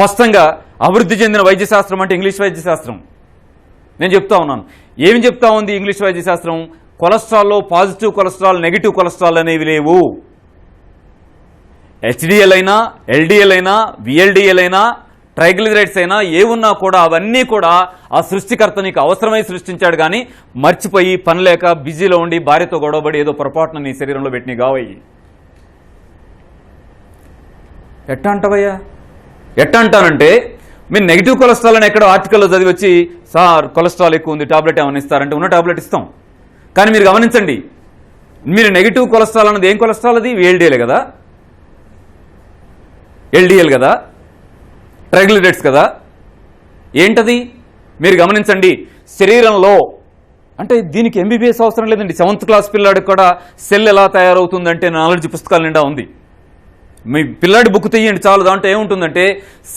స్పష్టంగా అభివృద్ధి చెందిన వైద్యశాస్త్రం అంటే ఇంగ్లీష్ వైద్యశాస్త్రం. నేను చెప్తా ఉన్నాను. ఏమి చెప్తా ఉంది ఇంగ్లీష్ వైద్యశాస్త్రం? కొలెస్ట్రాల్లో పాజిటివ్ కొలెస్ట్రాల్, నెగిటివ్ కొలెస్ట్రాల్ అనేవి లేవు. హెచ్డిఎల్ అయినా, ఎల్డిఎల్ అయినా, విఎల్డిఎల్ అయినా, ట్రైగ్లిజరైడ్స్ అయినా ఏమున్నా కూడా అవన్నీ కూడా ఆ సృష్టికర్త నీకు అవసరమై సృష్టించాడు. కానీ మర్చిపోయి పని లేక బిజీలో ఉండి భార్యతో గొడవబడి ఏదో పొరపాటున నీ శరీరంలో పెట్టిన కావయ్యి. ఎట్టా అంటావయ్యా? ఎట్టా అంటానంటే మీరు నెగిటివ్ కొలెస్ట్రాల్ అని ఎక్కడో ఆర్టికల్లో చదివి వచ్చి, సార్ కొలెస్ట్రాల్ ఎక్కువ ఉంది, టాబ్లెట్ ఏమైనా ఇస్తారంటే ఉన్న టాబ్లెట్ ఇస్తాం. కానీ మీరు గమనించండి, మీరు నెగిటివ్ కొలెస్ట్రాల్ అన్నది ఏం కొలెస్ట్రాల్? అది ఎల్డిఎల్ కదా, ఎల్డిఎల్ కదా, ట్రైగ్లిజరైడ్స్ కదా, ఏంటది? మీరు గమనించండి. శరీరంలో అంటే దీనికి ఎంబీబీఎస్ అవసరం లేదండి. 7th క్లాస్ పిల్లాడికి కూడా సెల్ ఎలా తయారవుతుందంటే నాలెడ్జ్ పుస్తకాల నిండా ఉంది. మీ పిల్లాడి బుక్ తీయండి చాలు. దాంట్లో ఏముంటుందంటే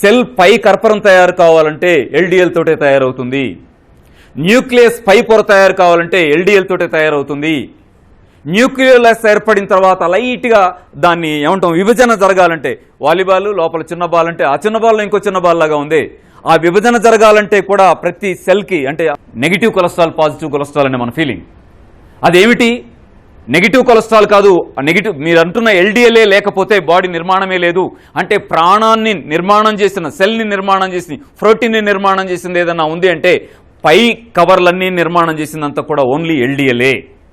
సెల్ పై కర్పరం తయారు కావాలంటే ఎల్డిఎల్ తోటే తయారవుతుంది. న్యూక్లియస్ పై పొర తయారు కావాలంటే ఎల్డిఎల్ తోటే తయారవుతుంది. న్యూక్లియోలస్ ఏర్పడిన తర్వాత లైట్గా దాన్ని ఏమంటాం, విభజన జరగాలంటే, వాలీబాల్ లోపల చిన్న బాల్ అంటే ఆ చిన్న బాల్లో ఇంకో చిన్న బాల్ లాగా ఉంది, ఆ విభజన జరగాలంటే కూడా ప్రతి సెల్కి అంటే నెగిటివ్ కొలెస్ట్రాల్, పాజిటివ్ కొలెస్ట్రాల్ అనే మన ఫీలింగ్. అదేమిటి? నెగిటివ్ కొలెస్ట్రాల్ కాదు, నెగిటివ్ మీరు అంటున్న ఎల్డిఎల్ఏ లేకపోతే బాడీ నిర్మాణమే లేదు. అంటే ప్రాణాన్ని నిర్మాణం చేసిన, సెల్ని నిర్మాణం చేసింది, ప్రోటీన్ని నిర్మాణం చేసింది ఏదన్నా ఉంది అంటే పై కవర్లన్నీ నిర్మాణం చేసిందంతా కూడా ఓన్లీ ఎల్డిఎల్ఏ.